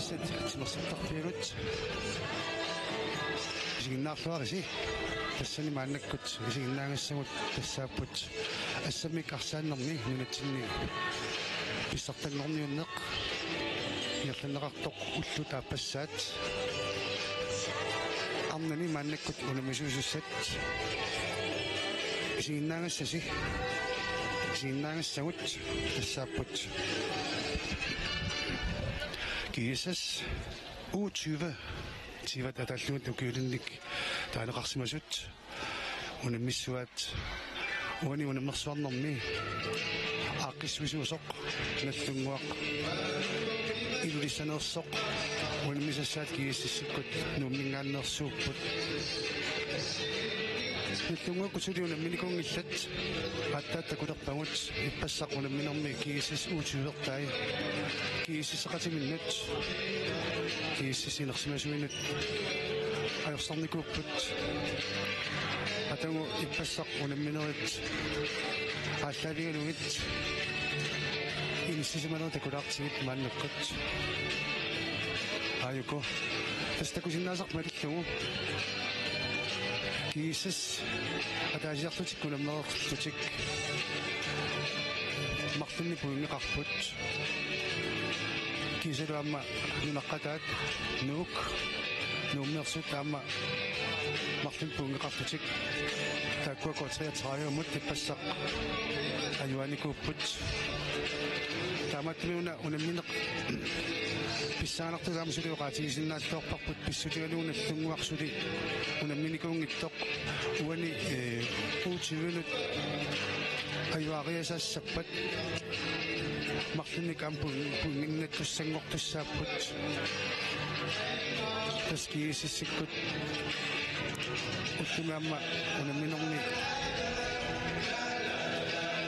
كيسات تمسطق فيروت جينا فارسي تسني معنا كنت جينا نسوي تسابوت السمي كحسان نمني من التني بيسطن نمني النق يطلع نغطق وثلو تاع بسات أمنني معنا كنت ولا مجوز ست جينا نسسي جينا نسوي تسابوت كيسس او تشيفا تاتلون توكيرنك تاع نقص مجوت ونمسوات وني ونمصوان نمي عقيس ويسو سوق نثمواق إلو لسان السوق ونمساسات كيسس كت نومين عن السوق نثمواق كسوري ونمين كون الثت حتى تكون قبوت يبسق ونمين أمي كيسس او تشيفا تاعي كيسس قاتي من نت كيسس نقص مجوينت أيوصلني كوبت أتمو يبسق ونمينوت عالثانية نويت إنسيز منو تكون أقصيت مع النقط أيوكو تستكوز النازق ما تكتمو كيسس أتاجي أخلوتك ولا منو أخلوتك مقتلني بويني قاقبوت كيزيرو أما ننقطات نوك نوم نغسوت أما مقتل بويني قاقبوتك تاكوا كوتسيات صغيرة موت تبسق أيواني كوبوت تاماتني ونمينق بسانق تدام سوري وقاتي زلنا التوق بقبوت بسوري ونثم وقسوري ونميني كون التوق واني اوتشيونو أيواغي أساس سبت مقتلني كان بويني تسنق تسابوت تسكيسي سكوت قلت أما ونمينقني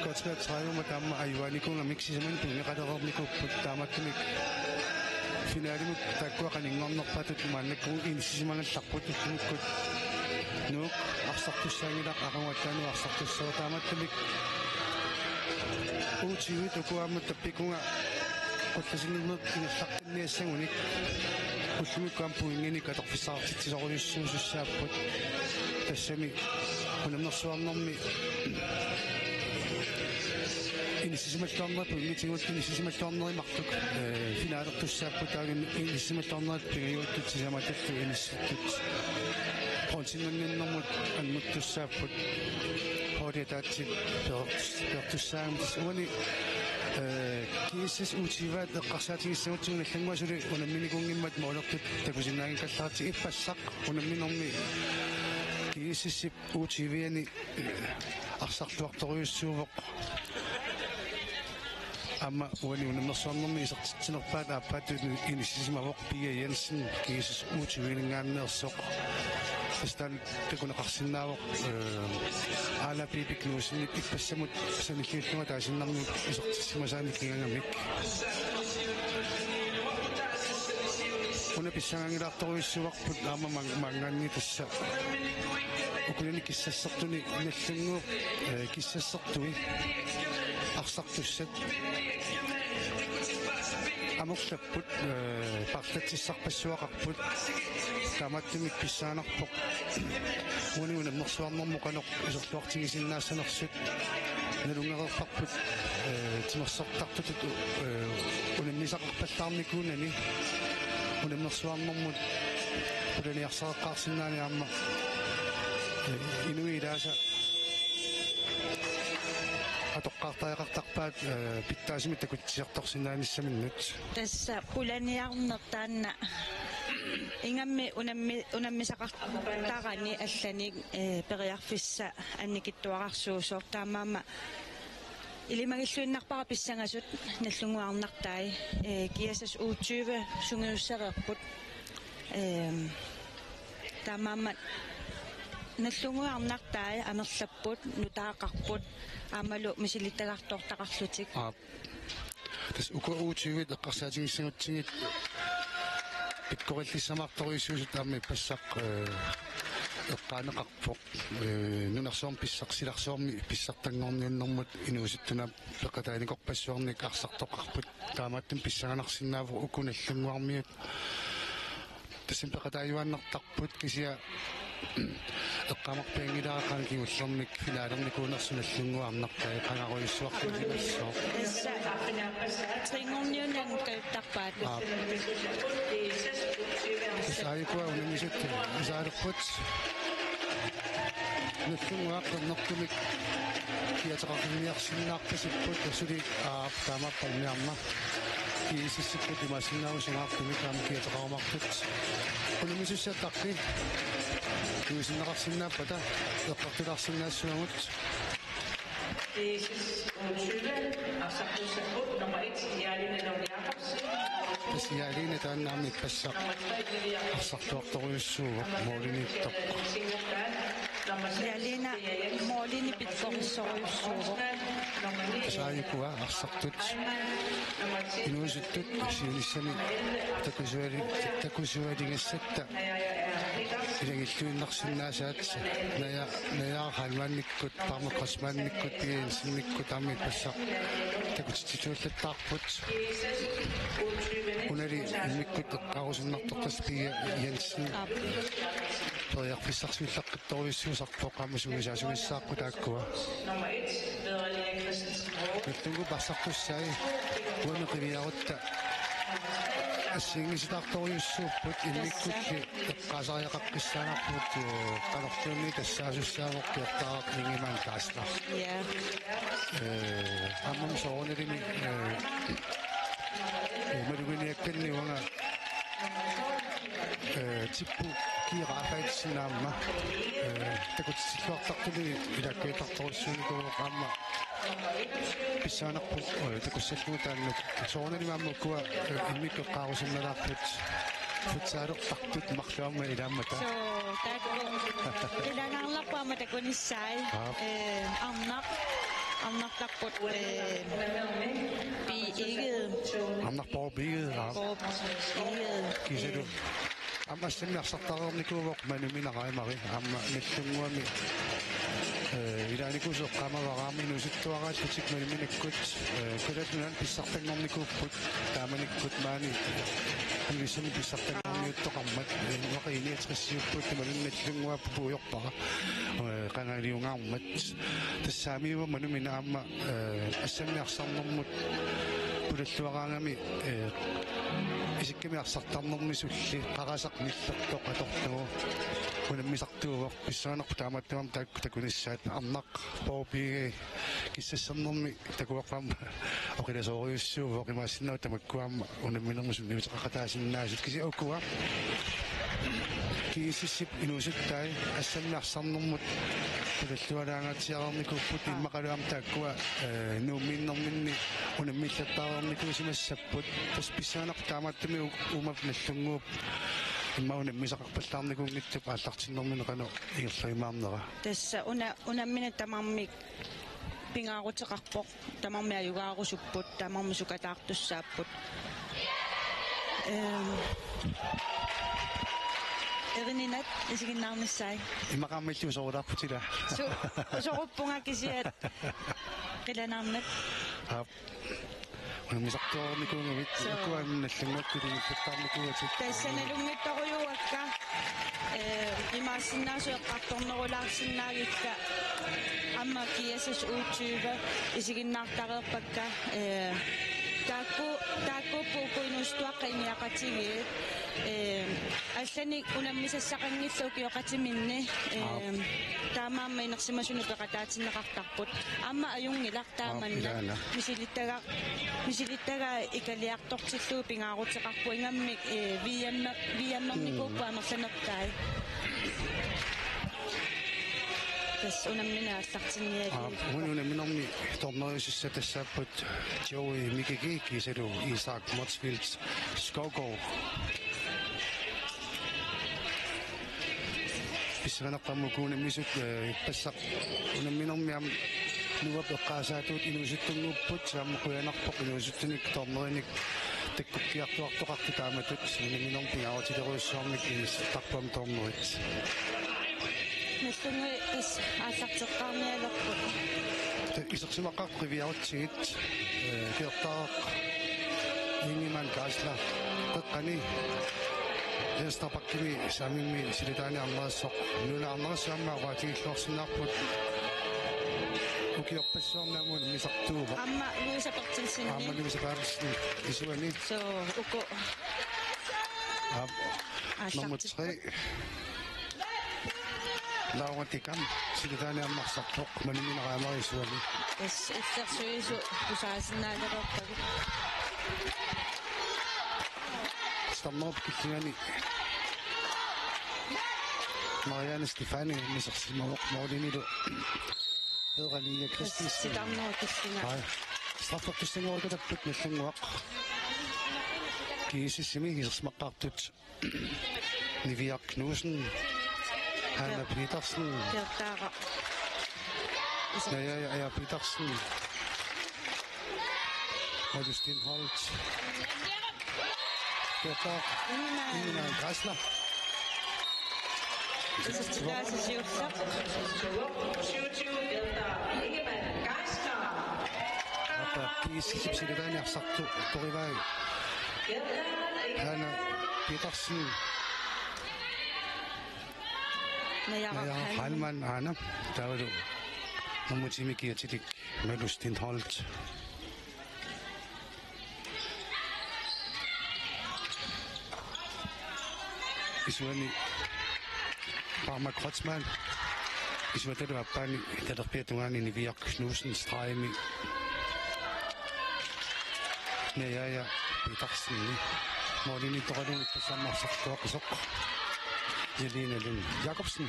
كوتسكات صغيرة متأمة أيواني كون ميكسي زمان بويني قد غربني كوبوت تاماتني في نادي متاكوا قد نغم نقباتو تمانك كون إنسي زمان التقبوت تمكوت نوك أخصقتو الساني داق أغواتاني وأخصقتو السوط تاماتني وتشيوي تكوا متبكوا قلت لازم نحق الناس ونيك قلت لهم كان بويني كتق في صار تزغوني السوس السابوت تسمي ونمنا صوار نمي إني سمعت الله بويني تقول إني سمعت الله مقطوك في نهار السابوت إني سمعت الله بيريود تزامات إني سمعت قلتنا من النمط المت السابوت هوري تاتي بيرتسام تسوني كيسس وتشيفات قصاتي سوتون الحلوة جري ونمني كوني مد مولق تبجناين كثرتي إبسق ونمني أمي كيسس وتشيفيني أخسقت وقت غير السوق أما ولي ونمصون نمي سقطنا بعد أباد إني سيزما وق بيا ينسن كيسس وتشيفيني عنا السوق استان تكون قصنا على بيبيك نوسني بسمت سنكيت ما تعرفين نعمل إذا مثلا كيانا ميك هنا بيسان غير أطوي السواق بدأما معناني تسا وكلني كيس سقطني نحتنو كيس سقطوي أخسقت السد أمك تبود بقتي سق السواق بود تاماتني بيسان أقبض وني ونمصوا نمو كانوا إذا الوقت يجي الناس نقصد نلونا فقط تمصق تقطت ونمنيزق بتعمل يكونني ونمصوا نمو ولني أحصل قاصنا يا عم إنوي داشا أتوقع طريقة تقبل بالتعزيم تكون تقصنا نسمع النت. تس بولاني نقطان إنما أنمي سقط تغني الثاني بريح في الساعة أنك توقع سوسو تماما إلي ما يسوي نقبل بالسنة زود نسلو عن نقطاي كياسس أوتشوفة شنو سرقت تماما نسلو عن نقطاي أنا سبوت نتاقبت عملوا مش اللي تغطوتك تس أوتشوفة دقصاتي سنتين بتقول لي سمعت طويل شو تامي بسق eqqaneqarpoq nunarsoorm pissaqsilarsoormi pissartanngorniannermut inuusuttuna peqataanikorpassuarnik arsartoqarput taamaattum pissanganarsinnaavu ukunallanguarmiut tassim peqataayuannartarput kisia eqqamarpiangilaaqaan kiullermik finaalernikunnersunallunguarnartai qangaruissuartusimassoo issa tringorniunan kaltarpaat saayikua unamisut isaalerput nallunguaqqernertumik kiataqarniarsinnaartasipput asuli taamappalmiarna kiisissipput imaassinnaausingaartumik aam kiataqarumartut unamisussaattaqki kuisinneqarsinnaapata eqqartilarsinnaassuamut Яалина тааннаами пассақ ассартуарторуйуссуугоқ моолиниттоқ Яалина моолини питсориссоруйуссуугоқ саайкуа арсартут инуусуттут сиулиссами такусуалигассатта илагиллуиннарсиннаасаат наяахалмаанниккут пармеққасмаанниккут пигиинсинниккут аами пассақ такутитсууллаттаарпут унали иммиккут эққарусиннартортас пига янсин тояқфиссарсуиллаққитторуйуссуусарпоққаама сугисаасугиссааққу тааккуа иттугу пассартуссаи уанеқивиарутта ассингиситаарторуйуссууппут иммиккутли эққаасариақаққиссаанарпут қалортуунни тассаасуссаавоқ киортаақ нингимаан кааслаа аммам соонерими мэргүниакканни ванга типпу киераафаитсинаамма такутсиллуартартули илаккуитарторуссууникуу qaamma писсаанарпу такуссаллуутааннут соонеримааммуккуа иммиккеққарусинналаарпут футсаалертартут марлуамма илааммата иланарларпаама такуниссаи амнартарпут би ikke амнарпорбиге кисалу аммассиммиарсартареерникуувоқ мануминараймари амма наллунгуами илааникусеққамавараами нусуттуараат путикмалиминаккут кулатнуан писсартангорникууппут тааманиккут маани илисами писсартангорниуттоқармат вақиниатриссиуппут тамалунналлунгуа пупуйорпара қангалиунгаармат тассаамиува манумина амма ассаммиарсарнэрмут пулаллуараангами исикками арсартарнэрми сулли қарасақ ниллертоқ аторнуу унаммисартуувоқ писсаанерпу тааматтуам таакку такуниссаат арнақ поопиге киссассернэрми такуаққамма оқиласоориуссуувоқ имаассиннау тамаккуамма унамминермусун нимитеқақатаасиннаасут киси оккуа кисиссип инуусуттаи ассаммиарсарнэрмут пулаллуалаангатсиарерникуппут иммақалуам тааккуа нуумминнэрминни унаммиллаттаарерникуусимассаппут тас писсаанеқ тааматтами умап наллунгууп иммауна мисақарпаллаарникунгитсуп ааллартиннэрминеқану ингерлуимаарнера тасса унаммина тамармик пингаарутеқарпоқ тамарми аюгаарусуппут тамарми сукатаартуссааппут эрининат исигиннаарниссай имақармиллу соорулаарпутила соруппунга кисиат қиланаарнат мисартуарникунгавит икуанналлангаккулингиттартаарникуатик тассаналунгиттаруйуакка имаассиннаасуэққартторнерулаарсинаагикка амма киасас уутсуива исигиннаартареерпакка таакку пукуинустуаққа имиақатигиит аллани унаммисассақангиллу киоқатиминни таамаамма инерсимасуни пеқатаатиннеқартарпут амма аюнгилар тааманна мисилиттага икалиартортиллуу пингаарутеқарпу ингаммик виаммерникууппа амерланертай тас унаммина аллартинниали унамминерми торнерисисса тассааппут Joey Mikiki кисалу Isaac Motsfield Skogård писсанеққаммукуна мисут пассақ унамминермиам нуапеққаасаатуут инусуттунгуппут сааммақуянарпоқ инусуттуник торнериник таккуккиартуартоқарти тааматут унамминерми пингаарутилеруйуссуарник инистарпам торнерит Nallungi tas aallarteqqaarnialerput. Isaqsimaqartriviarutsigit kiortaaq ingiman kaasla qaqqani Estapakkimi samimmi silitaani arnerassoq nuna arnerassuammaa qaatigillaorsinnaarput ukiorpassuarnaamuun misartuuva Amma luisapertilsinni. Amma luisapertilsinni isuani So uko nummer 3 Lauantikam silitaani arnersartoq manimineraamari isuani tas illersuisu tusaasinnaalereerpagu. Stammer kikkiani Marianne Stefani misarsimaroq moolinilu Edraliia Christensen Sitarnerukissina. Straffertussingeruikatapput nallunguaq kiisissimi isersmaqqaartut Niviaq Knudsen Hanna Petersen Kertaaqa. Ja Petersen Augustin Holt Kertaaq Ingemann Kaasla Isestilaassisiussaq. Apa kiisissip silitaaniarsartu torivaai Hanna Petersen Najaaq Halman Anna Taudu Namutimikiatilik Augustin Holt Isuani Parma Krotsman Isuatelu appaani talerpiatungani Niviaq Knudsen Strajemi Naja Petersen Molini Toralun passammarsartuaqsoq Jelina Lund Jacobsen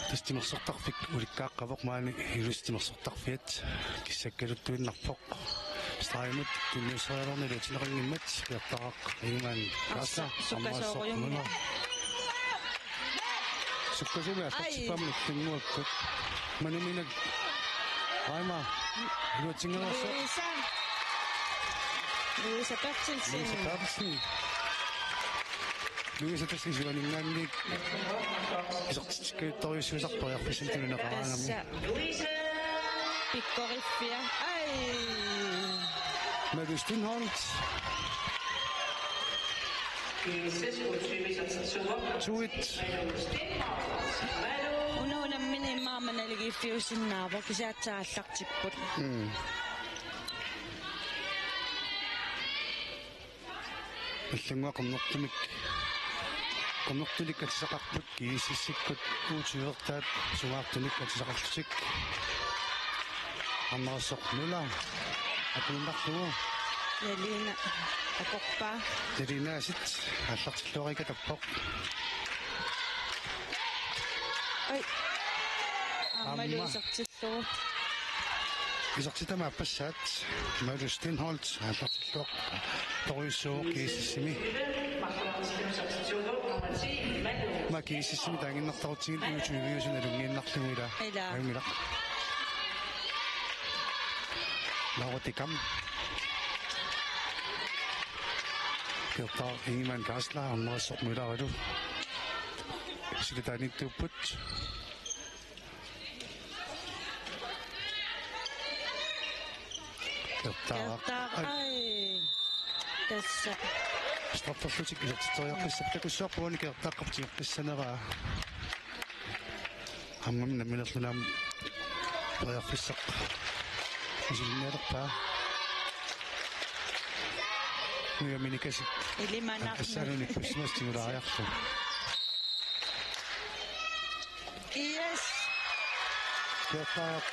Tistimersortarfik ulikkaaqqavoq maani ilustimersortarfiat kissakkaluttuinnarpoq Strajemut tunnuuserialornilu tineringimmat kiartaraq Ingemann Kaasla Sukkasooruйummi. Sukkasumi astartippaamut tunguakkut maniminak Aima luatsingelerso Luisa Bertelsen. Luisa tasisuaningaannik isartitsikkauttoriussuusartoriarfissan tununaqaraangami Pikkoriffia. Ai. Augustin Holt Tuit Unuunammini maamanaligiiffiusinnaava kisaatsaаллартиппут. Иллангуақарнэртумик qamnertulikkatisaqarput kiisissikkut uutiuertaat sugaartunikkatisaqarlutik аммарсоқнула акуннарлугу Jelina akorpa. Jelinasit аллартиллуарикатаппоқ Ai. Аммалуисертиллугу. Isartitama appassat Augustin Holt аллартиллуақ торуйссуу kiisissimi ма kiisissimi таангиннартарутсигит уутуивиусуналунгииннарлугуила аймилақ Lauantikam Kertaaq Ingemann Kaasla аммерсоқмулариду силитааниттууппут Kertaaq Ai. Tässä. Strafferlutik ilortitoriarpissaptakussuarpuuni kertaaqartiorpissaneraa аммам намилерлунаам ториарфиссақ исилинниалерпаа Миаминикасик Ilimanaq. ассааnunik писсмастимулаариарлу Yes. Kertaaq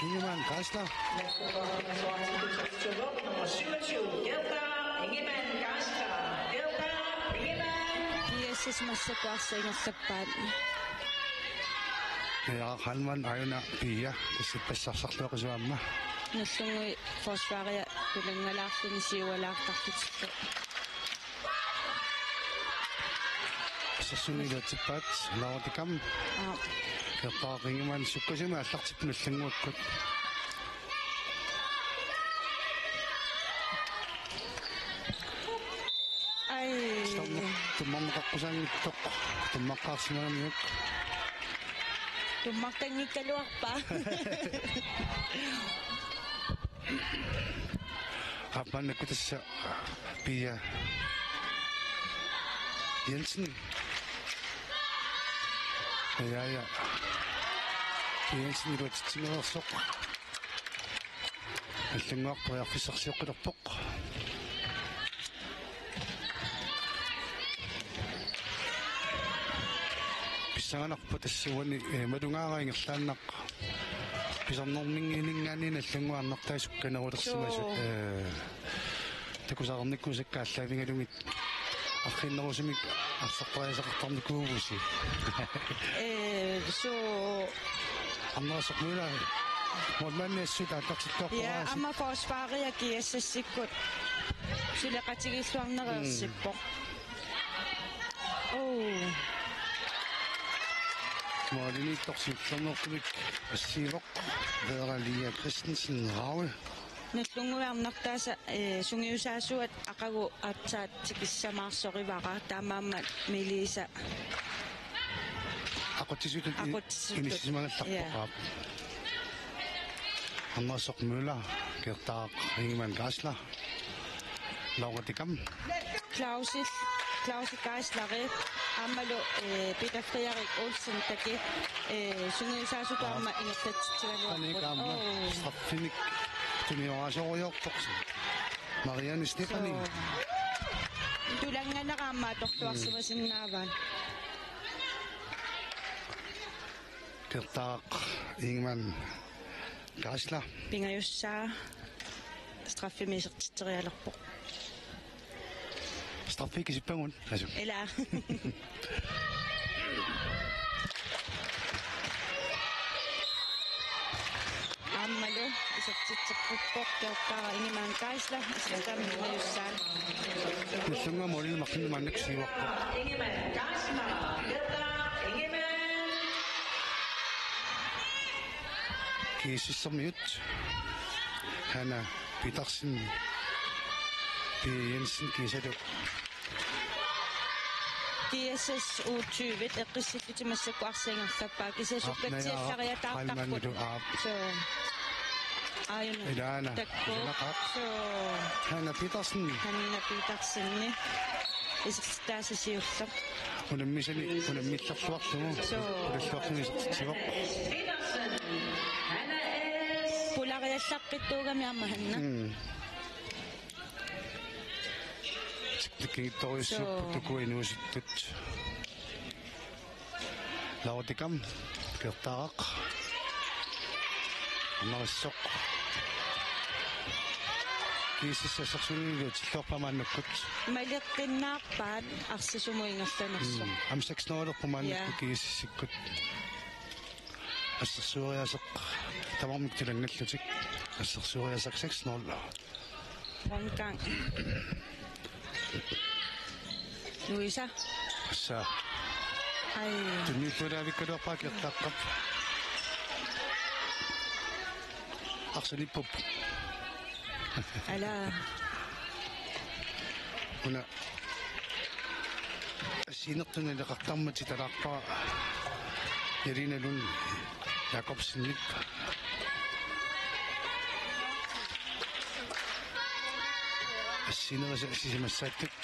Ingemann Kaasla Yes, massakaarsaingerlappaat. Ja Halman Ayuna Pia issippassarсарлуақисуамма Nallungui forsvaria tulangalaarluni siualaartartutsillu. сассунилуатсиппаат Lauantikam Kertaaq Ingemann sukkasima аллартиппуналлангуаккут Kusangittok. Tumakkaksimanamyuk. Tumaktangikaluarpa. Kapan nakutassa Pia Jensen. Ja. Jensen ruotsitsingersok. Аллангуарпу ярфиссарсиоққилерпоқ. Писсаганарпу тассуани малунгаараингерлааннақ писарнормингинингаанин аллангуарнартаасукканерулерсимасут такусаарниккусаккааллаавингалугит архиннерусимик арсартаасақартарникуугуси Så амнасақмула модманнессута аттартиттоққарааси ja, amma forsvaret giver сулеқатигиллуарнереерсиппо. Моринитторсиллернерпик ассивоқ Вералия Кристенсен Рауе наллунгуарнартааса сунгиусаасуат ақагу атсаат тикиссамаарсоривара таамааммат Мелиса ақутисутут инисимагалларпоқаап Аммасоқ Мøller кертаақ Ingemann Geisler Lauretikam Claus Geisler Amalo Peter Frederik Olsen таки сунгиусаасутаарма Аникаама страффиник туниорасориорпоқс Marianne Stefani туланганараама тортуарсимасиннааваан кертаақ Ingemann Geisler пингаюссаа страффимисертиттериалерпо страффикисиппагун асу эла аммалу исертиттерпуппоқ кертаара Ingemann Geisler исертаамингаюссаа нуллунга молил маққиннумаанник сиуарпо Ingemann Geisler Kisissamiut Hanna Petersen Jensen Kisadu GSS U20 эққиссиффитимассакуарсиангерлаппаа кисасуккатсиаллариатаартарпут so Idana такко so Hanna Petersen Petersenni исертаасасиуллар унаммиллерлуарлугу уллуарсимисертитсивоқ пулариаллаққиттуугами аммаханна тиккигитториуссуппу тукуинууситтут Lauretikam кертаақ нассоқ кисиссасерсунигут силлуарпамааннуккут малеққиннаарпаат арсисумуингерланерсо ам 600-ерпамааннукку кисиссиккут ассерсуариасеқ тамармик тилангаллутик ассерсуариасақ 600 ронкан Luisa са ай тунниуллунаавиккалуарпаа кертааққап арсалиппуп ала уна ассинертуналеқартармати талаарпаа яриналун Jakobsenлип ассинераса ассисимассааттут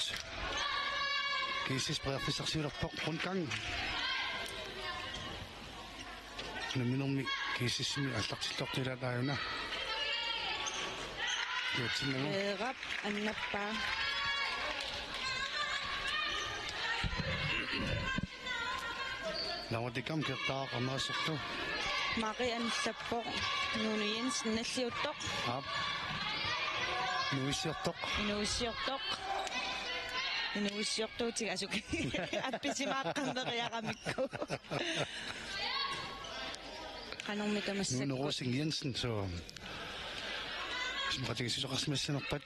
кисис преарфиссарсиулерпоқ рункан наминерми кисиссими аллартиллортилаатааюна ятсиннагу рап аннаппаа Lauretikam кертаақ амаасерту Marian Sappo Nunu Jensen наллиуттоқ ап нуиссиортоқ инуиссиортуутиг асук апписимааққарнериарамикку канормитамассак нунерусин Jensen så симратигисисоқарсимассанерпат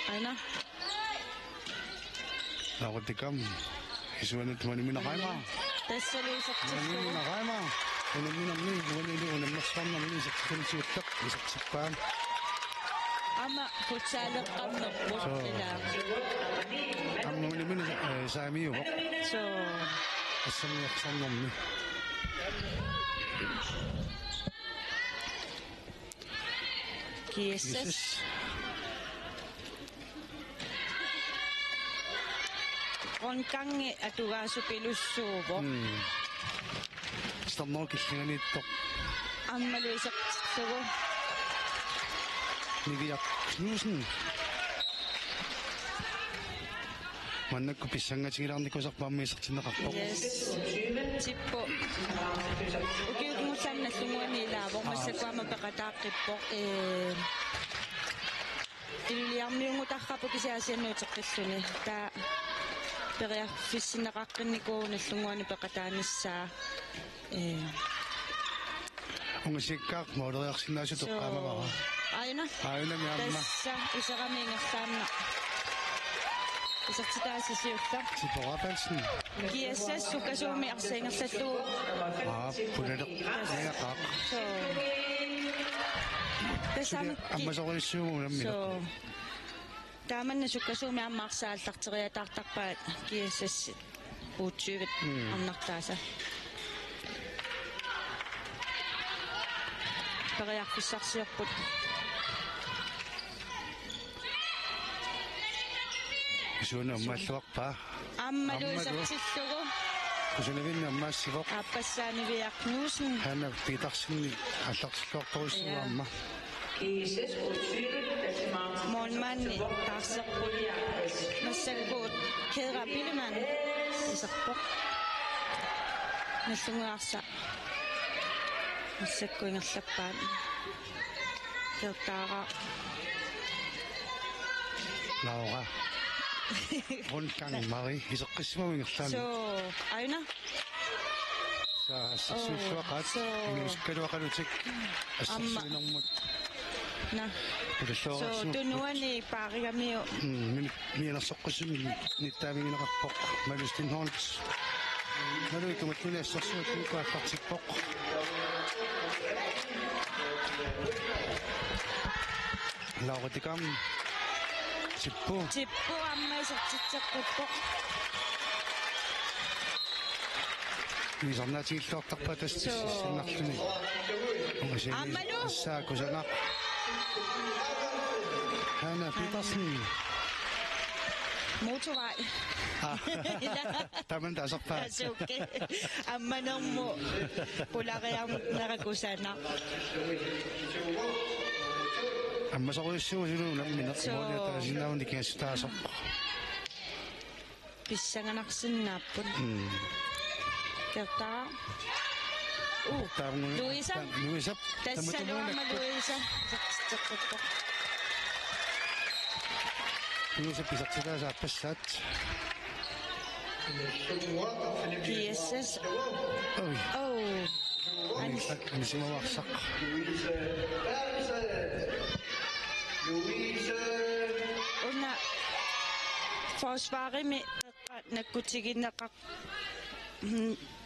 айна Lauretikam исуанут маниминақайма тассалуисартиссуу маниминақайма унаминерми унаминерсуарнерми сертификатсиуллақ исертиппаан ama futsaaleqqarnerput аммамилимин саамиуво so ассамиарсарнэрми kiisas onkangi atugaasupilussuuvo станноо киллиганиитто аммалуисеққарлугу нигиа кнусен маннакку писсангатигилаарникусарпааммиисертинеқарпо yes tippo ukiugmussaannallunguani ilaavoq массакуама пеқатааққиппоқ илиармиунгутаррапу кисаасианнуутеққиллуни таа периарфиссинеқаққинникууналлунгуани пеқатааниссаа унгасиккаақ моодериарсинаасу тоққаамавара аина миамма тасса исерамингерлаанна исертитаасисиулла типорапалсин киассас сукасууми арсаингерллуу пулалеқ яақаақ so тасами аммасориссуугунамми so тааманна сукасууми аммаарсааллартериатаартарпаат киассас уутсуивит арнартааса периарфиссарсиерпут суна маллуарпаа аммалуисартиллугу кусунавинна аммаассивоқ аппассаанивиарнуусен хана питарсинни аллартиллуарторуссуаамма монманни таарсерпут массаккуут кеерапилиман исерпоқ наллунгуарса массаккуингерлаппаат кертаара лаура ронкан мари исеққиссимавингерлаани so aina сассуусуақат инускалуақалутик ассерсуинэрмут na so пулаллуарсиму tunuani paarigamio мианерсоққиссими ниттаавигинеқарпоқ малустин хорнс налуикуматнуни ассерсуат куааллартиппоқ лауратикам tippu аммаисертитсеққиппоқ висарнаатигиллуартарпа тассиннарлуни аммалу саакусанақ хана питерсен motorvej таман тасарпаа асуке амманерму полариарнеракусана аммасориуссуусулу наммина моолиатаасиннаавни киассутаасоқ писсанганарсиннааппут кертаа Luisa тассалуама Luisa сертитсеққиппоқ Luisa писартилаасааппассаат PSS анисимаварсақ уна forsvarimi наккутигинеқақ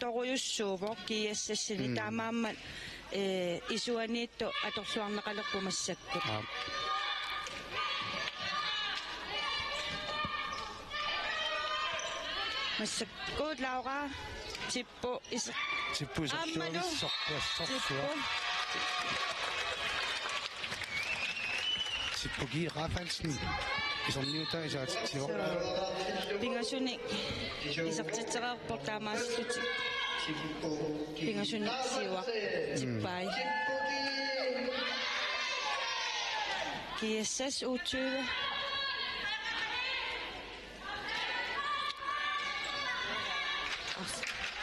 торуйуссуувоо киассассини таамааммат исуаниитто аторлуарнеқалерпу массакку массаккуут лаура типпу сорпуассорсуассорсуа сиппуги рафалсни исорниута исаатитсивоқ пингасуник исертитсеқарпор таамаассути пингасуник сиуа типпай киассас уутсуува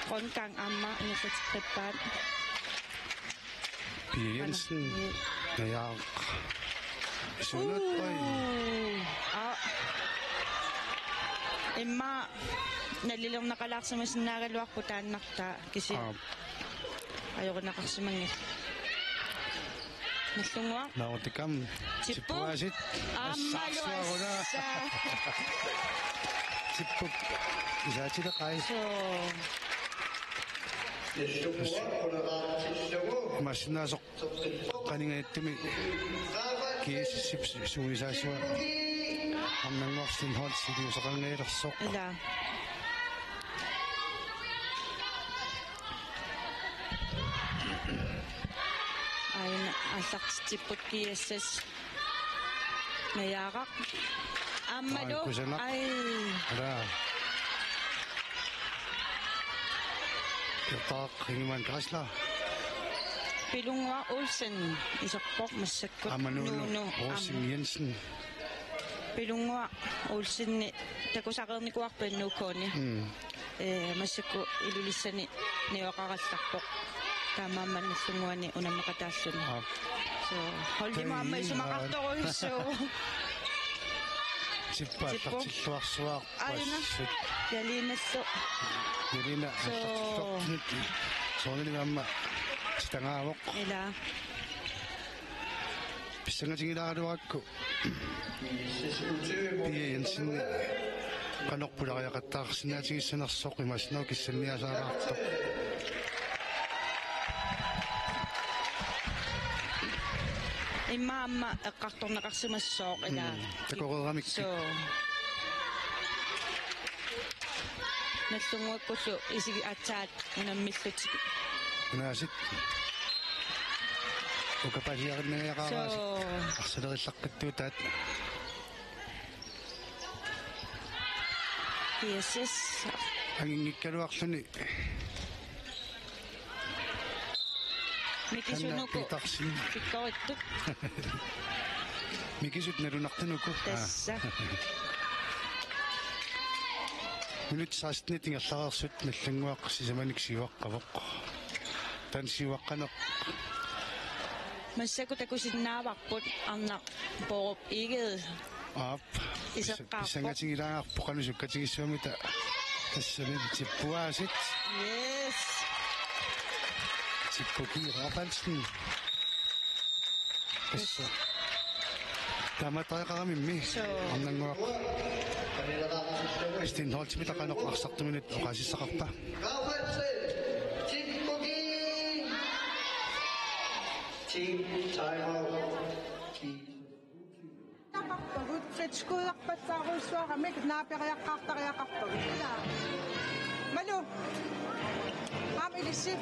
ронкан амма нисатиққиппаат Jensen ja sunnatai имма наллилернақалаарсимасиннаагалуарпу тааннартаа киси ajornaqarsimangil наллунгуа наутикам типпуасит аммалуаса типпу исаатилеқай машинаасоқ қанингаттими киисип суисаасуа амнангорсин холс силиусақангеилерсоқ ила айна аллартитиппут киассас наяақақ аммалу ай ала ятаақ хиниман красла Pilunga Olsen isaqpoq massakku амануну Росин Jensen Pilunga Olsen takusaqernikuarpannuukkooni massakku ilulissani niwaqarallarpoq taamaamannallunguani unammeqataalluni so hollima amma isumaqartoruissu сиппааттартиллуарсуаа айна ялиналлу Jelina соонилимамма стангаавоқ ила писсангатигилааруакку пие Jensen канорпулариақаттаарсинаатигиссанерсоқ имасноо киссанниасаалаартоқ имаамма эққарторнеқарсимассооқ ила такорерамик so наллунгуаккуллу исиги атсаат унаммиллутик наасит укапалиарнеяқарааси арсалериллаққаттуутаат yes ангингиккалуарлуни микисунуку питарсин пиккориттук микисут налунартунуку тасса минут саастни тингерлаарсут наллангуаққсисаманик сиваққавоқ тан сиваққанеқ массаку такусиннааварпут арна пооп игед ап исеққарпоқ исангатигилаагаарпоқану суккатигиссуамита тассани типпуаасит yes типпуки рапалсин тасса таматаақарамимми арнангуақ стин холтмита канақ арсартуминут оқасиссақарпа фетскуйарпатсааруйссуарамик наапериаққартариақартугила малу амилиси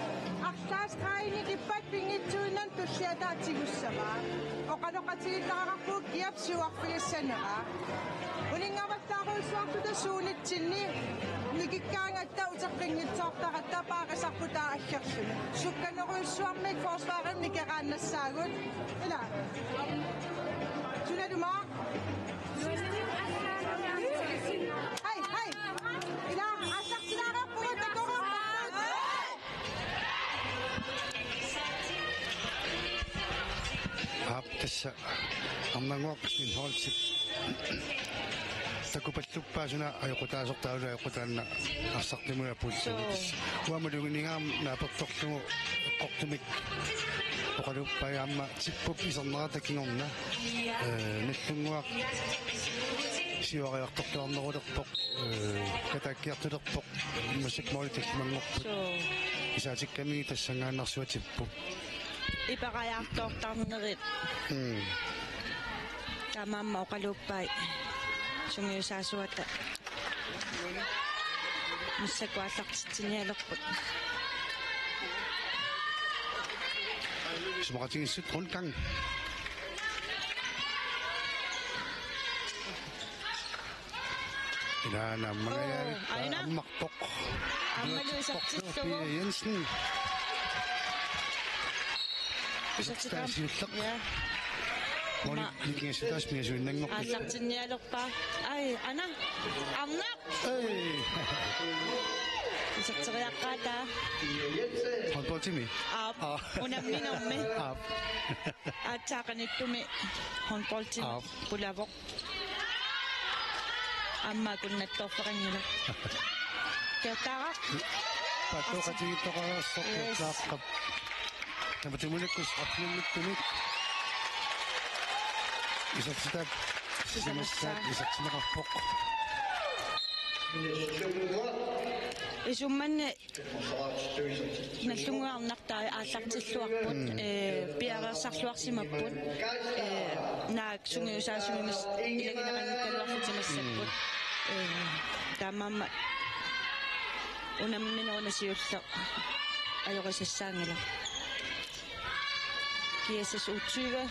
арлаастраини киппат пингитсуунан туссиатаатигуссаваа оқалоқатигиллаарарпук киапсуарфигиссанера улингаваттааруйссуартута суунитсинни никиккаангатта утеққингитсоортаратта паақисарпутаа аллерлуни сукканеруйссуармик форсварем никерааннассаагут ила сунадума хай ила ассартилаараппуга такороо аптасса арнангуаққисин холтит такупаллуппаасуна аёқутаасортаалу аёқутаанна арсартимуя пулсуутис уамалугинингаам нааперторлугу эққортумик оқалуппаяамма типпуп исернерата кингорна наллунгуақ сиуариартортуарнерулерпоқ катааккиартулерпоқ мусикмоли таллимангорпут исаатикками тассангааннарсуа типпуп ипараяртортарнерит тамамма оқалуппай сунгиусаасуата муссакуаллартитсиниалерпут смаратигиссут рунканг илаана магаяали аммарпоқ аммалуисартиллугу Jensen исартикам я мони никингасутаас миасуиннангорпут аллартинниалерпа ай ана амна эй исартериаққаата håndboldtimi ап унамминерми ап атсаақаниттуми håndboldтим пулавоқ амма куннаттоорфеқангила кертаақ патоқатигиттоқараассоққартааққап набатимуликкус апнуммиттумик исартитаап симассаат исартинеқарпоқ исумман наллунгуарнартаа ааллартиллуарпут пиареерсарлуарсимаппут наак сунгиусаасунгимас илагинеқангкалуарлутимассаппут таамаама унамминерунасиулла ajorисассаангила киэсэс утсуга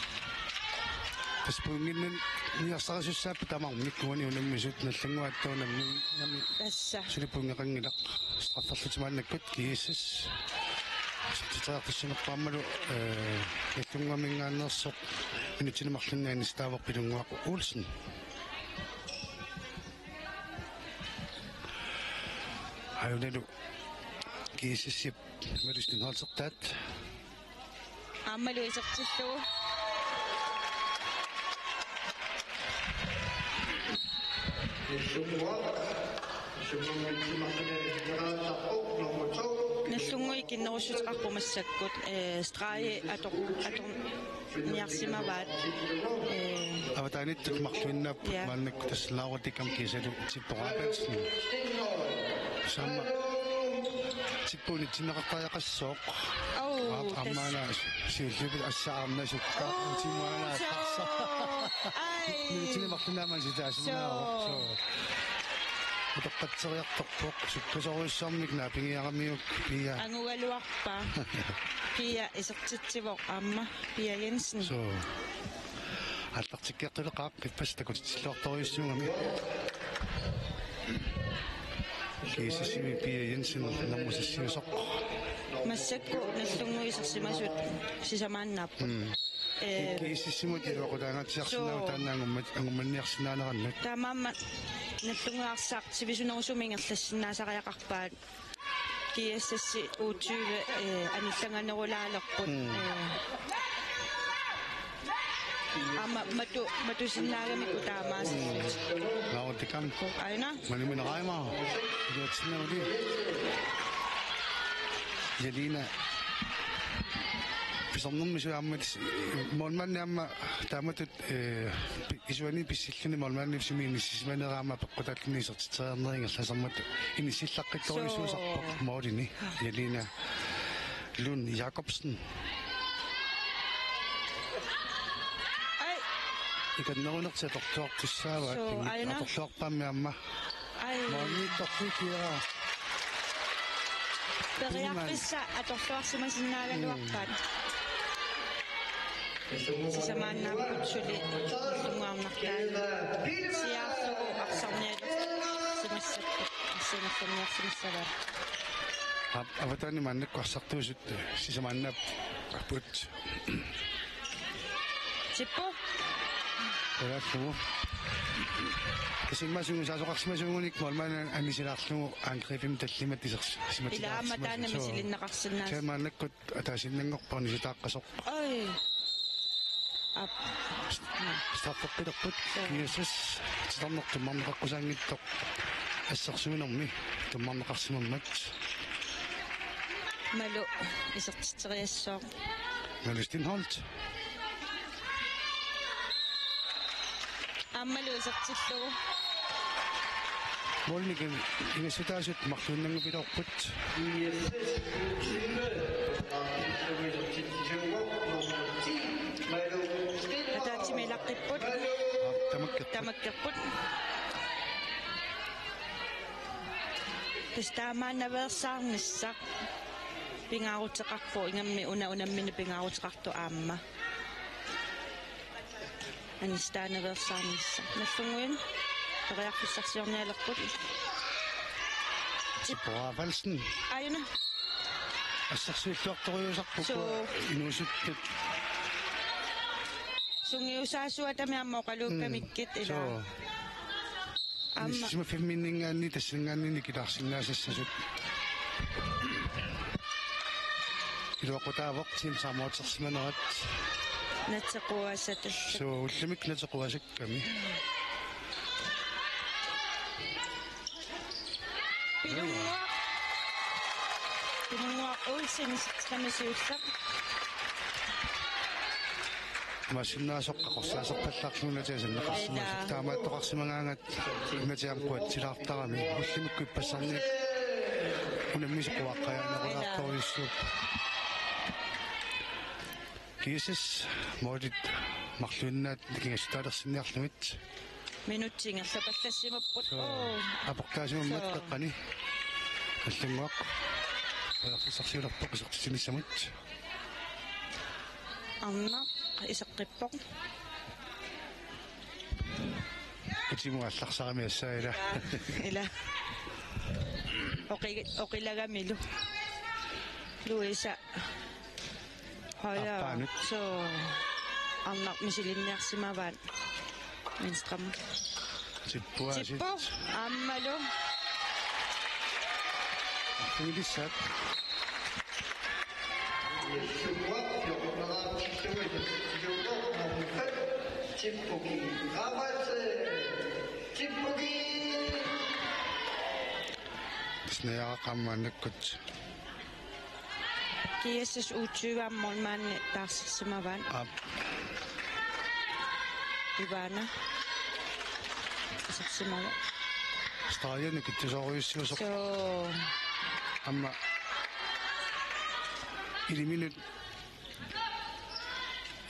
таспунгиннан ниарсарасуссааппа тамармиккуани унаммисут наллангуаттуунамми нами тасса сулипунгеқангилақ страфферлутимааннаккут киэсэс ситаартассунерпааммалу наллунгуамингааннерсоқ инутинамарлунгаани стаавоқ пилунгуақу Олсен аюнелу киэсэсип меристин халсертаат аммалу исертиллуу наллунгуи киннерусутеқарпумассаккут страи атор ниарсимаваат аватаниттут марлуиннаап мааннакку тассалааруатикам кисалу типпораапаатсни самма типпуни тинеқартаяқассооқ аммаана сиуллуби ассаарнасукка тимаана тарса тинеқартунааман ситаасинаа утоққатсериарторпоқ суккасоруиссаармик наапингиарамиук пия ангугалуарпа пия исертитсивоқ амма пия Jensen so алтартиккертулеқаақ киппастакутиллуарториуссуугами кисисими пия Jensen намусассиусоқ массакку наллунгуи исерсимасут сисамааннааппут кисисимут илуақутаангаатсиарсинаа тааннаангуммат ангумманниарсинаанераннут таамаама наллунгуарсаақ сивисунерусумингерлассиннаасариақарпаат киэссасси уутсуиве анилланганерулаалерпут ама матусиннаагамику таамаасиллут наутикам айна маниминерайма иатсинаули Jelina писарнэрмису ааммат молманниамма тааматут исуани писсиллуни молманнивсими ниссисманераама пеккутааллинисертитернерингерласармат инисиллаққитторисуусарпоқ моолини Jelina Lund Jacobsen ай иканнерунертиаторлуартуссааваат аторлуарпааммиамма моонниитторфикиера периарписса аторлуарсимасиннаагалуарпаат сисамааннааппут сули лунгаарнартаа сиаарлугу арсарниалу симассаппут ассинерсэрниарсимассаваа аватани маннаккуарсартуусут сисамааннаап аппут типпо Eraffu. Kisingmasung sasoqarsimasungnik molman anisilaarlugu angrebim tallimat isers simat. Ilaama taana misilinneqarsinnaas. Kamaannakkut ataasinnangorparni sitaaqqasoq. Ai. Ap. Staffoqqilerput kiassas titarnertummarneqarqusaangittoq ассерсуинерми туммарнеқарсимаммат малу исертитсериассоо Malestin Holt аммалу исертиллугу молниген ингасутаасут марлууннангупилорпут атаатимилаққиппут тамаккерпут тестаамааннаверсаарниссақ пингаарутеқарпу ингамми унаммини пингаарутеқарту аамма анистаанаверсаарниссақ наллунгуин периарфиссарсиорниалерпут Типпоавалсен айна ассерсуиллуарториусарпуку инуусуттут сунгиусаасуатами аммоқалууккамиккит ила амма сима феминингаанни тассингаанни килаарсиннаасассасут илуақутаавоқ тим самоотерсиманерат натсеқуасатал so уллимик натеқуасакками пилунгуа улсинистамисиуссақ масиннаасоққақорсаасерпаллаарлунатиасаннеқарсимасут таамааттоқарсимагаангат натиамқуат силаартарами уллимикку иппассарни унаммисуқуаққаяанерулаарториуссууп кисис модит марлуиннаат кингастаалерсинниарлумит минутсингерлапаллассимаппут апортаасимаммат қеққани аллангуақ аларфиссарсиулерпоқ исертитинissамут анна исеққиппоқ утимуалларсарами ассаила ила оқилагамилу луиса хая со анна мисилинниарсимаваат минстрам типпо аммалу филиссат снеяақамманнаккут киэсэс уутсуивааммолмаанни таарсимаваан ивана саксимава стааяни киттусоруйуссуусоқ со амма илиминут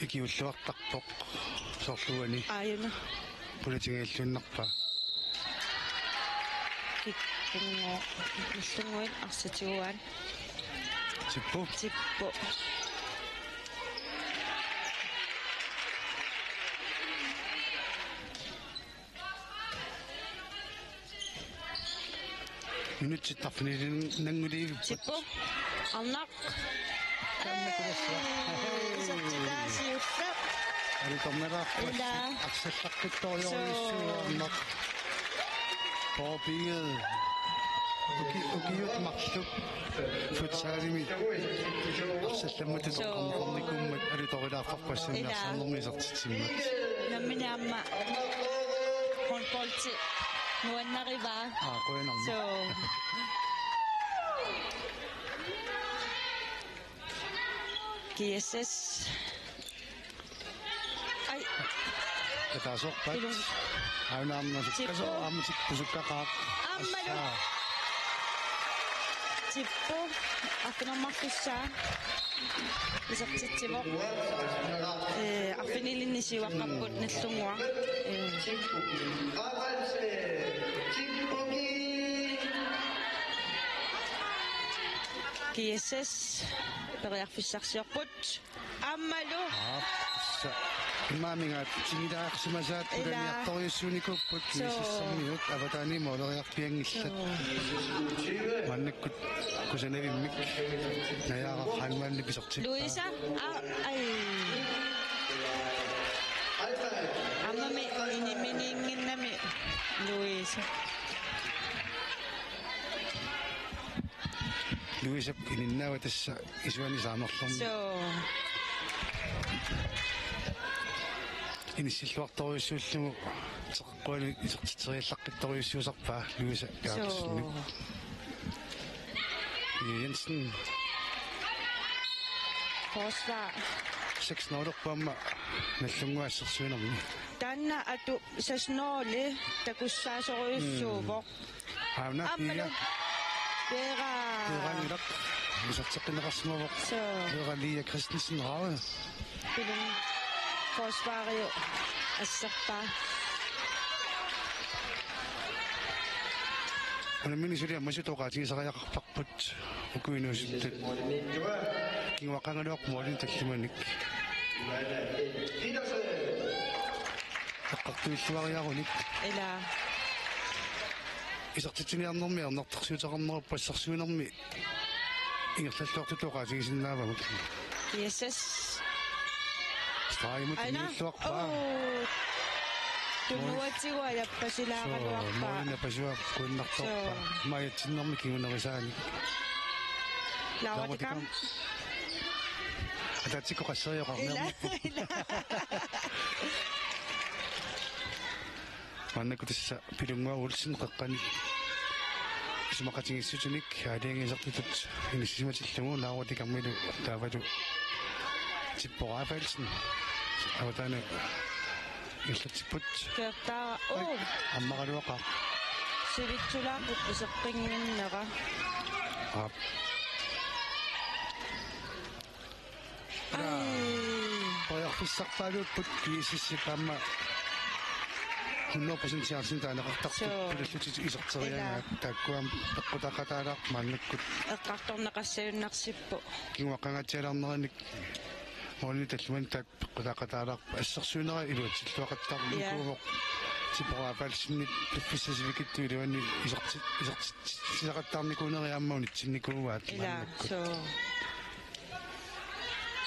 икиуллуартарпоқ сорлуани аюна политингиаллуннарпа киккинго миллунгуин арсатигуаан типпо минутситтарфинилин нангулиивип типпо аннақ сертикаасиулла алитомнерааппас аксаллаққитториоруйуссуарнақ попиел укиут марлуп футсалими арсалламмут тоққарникуммат алиторилаарфарпассинниарсаарнэрмисертитсиммат намминаамма конполти нуаннариваа коянарма so KSS ай катасорпат аунаамнасуккасо аамутикпусуккақаақ аммалу типпо афинаммарфуссаа исертитсимо афинилиннисиуаққарпут наллунгуа KSS периарфиссарсиорпут аммалу имаамингаат тигилаарсимасаат уланиарториуссууникуппут мисиссэрмиут аватаани молериарпиангиллат маннаккут кусанавиммик наяара ханмаанни писертиппа Luisa ай аммами иниминингиннами Luisa Luisa ininnaава тасса исуани саамерлэрми so иниссиллуарториуссууллугу теққуани исертитериаллаққитториуссуусарпаа Luisa пиаатсинник Jensen forsvar 6-0 памма наллунгуассерсуинерми танна ату саснооли такуссаасоруйуссуувоо аана пига пера пиранилақ мисартеққинеқарсимавоқ so Лия Кристенсен Рауе билун forsvario ассерпаа анаминисулиа масутоқаатигисариақарпарпут укуинуусуттат кингуаққангалуақ муалин таллиманик эққартуиллуариаруник эла исертитсуниарнэрми арнартарсуутеқарнеруппассарсуинерми ингерллаллуартутоқаатигисиннаавамут KSS стаимут иниллуарпаа тунуатсигуа яппасилаагалуарпаа моорина пасуа куиннарторпаа маятсиннэрми кигунерисаани лауатикам ататсико қассериоқарнермиппу маннакутисса пилунгуа улсин қеққани сумақатингиссутуник алиангисертутут иниссиматиллугу лауатикаммилу таавалу типпорафалсен аватана иллатсиппут кертаа аммаралуақа сивитсулаақут писеққингиннера Pajaqpissarpaaluupput kiisissipamma 100% siarsintaanaqartarput pulullutit iserterianga taakkuam peqqutaqataalaaq maannakkut эққарторнеқассаюннарсиппу кинуаққангатсиаларнераник мони таллуман таак пеqqutaqataalaaq ассерсуунера илуатсиллуақаттарникуугоқ типораапаалсинник пиффиссасивикитту илуанни сисақаттарникуунериааммаун итсинникуугаат мааннаккут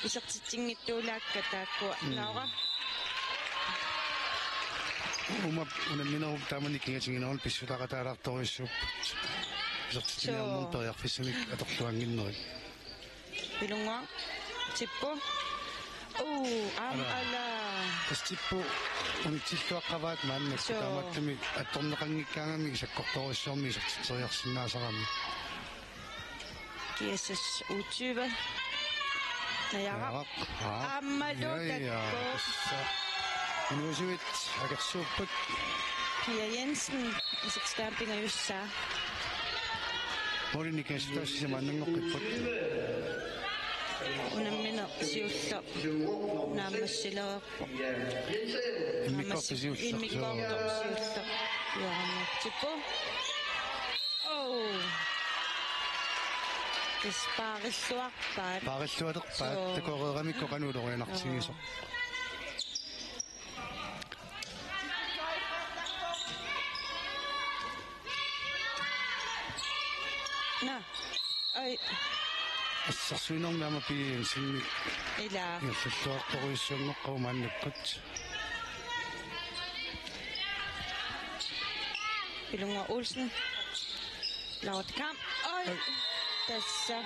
исертитсингиттуулаакка тааккуа наора умап унамминеру таамани кингатингинерун писсутақатаалаарториуссууппут исертитсингиарнер периарфиссаник аторлуангиннерик пилунгуа типпо ала тастиппу унитсиллуаққаваат мааннакку тааматтами атторнеқангиккаагами исаккорториссуарми исертитсериарсинаасарами киэсэс утсюва наяга аммалутакко инуусуит агерсууппут Pia Jensen исекстаампингаюссаа мориникастассимааннангоққиппут унаммина сиулла наамассилерерпо иммиккорписиулла иммиккорторсиулла яаматтиппо испаариллуарпаат паариллуалерпаат такореерамикко кануулорианартигисо на ай ассарсуинернаама пиин синни ила ирллуарторуиссуангоққау мааннаккут Pilunga Olsen laut kamp ой тасса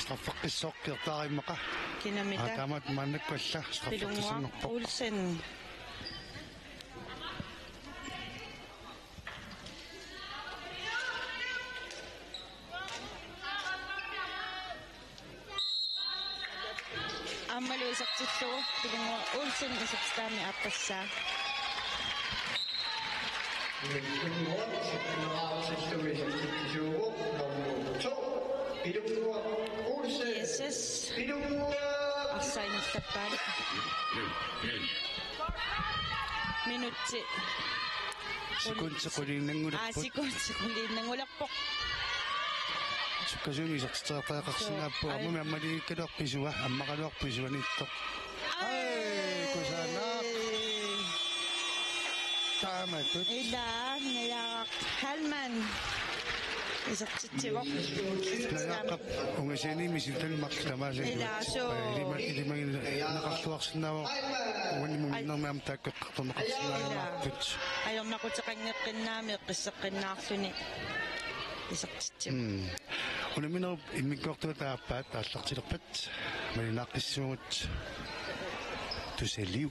страффаққиссоққиертаариммақа кинамита атамат мааннаккуалла Pilunga страффаққиссангорпо Olsen аммалу исертиллугу Pilunga Olsen исертаами аппассаа Jesus арсайнерлаппаали минутти секундсеқулииннангулерпут секундсеқулииннангулерпоқ суккасуми исертитеқартаақарсинааппу аммами аммалигиккалуарписуа аммақалуарписуаниттоқ кусаанаа тааматут илаа наяақ халман исертитсивоқ наяаққап унгасианими силталмарлу илимагин нақарлуарсинаавоо уанимуминнэрмаам тааккеққарторнеқарсинааваарпут аёрнақутеқангеққиннаами эққиссеққиннаарлүни исертитсив унаминеруп иммиккортуатааппаат ааллартилерпат малинааққиссуут тусалиу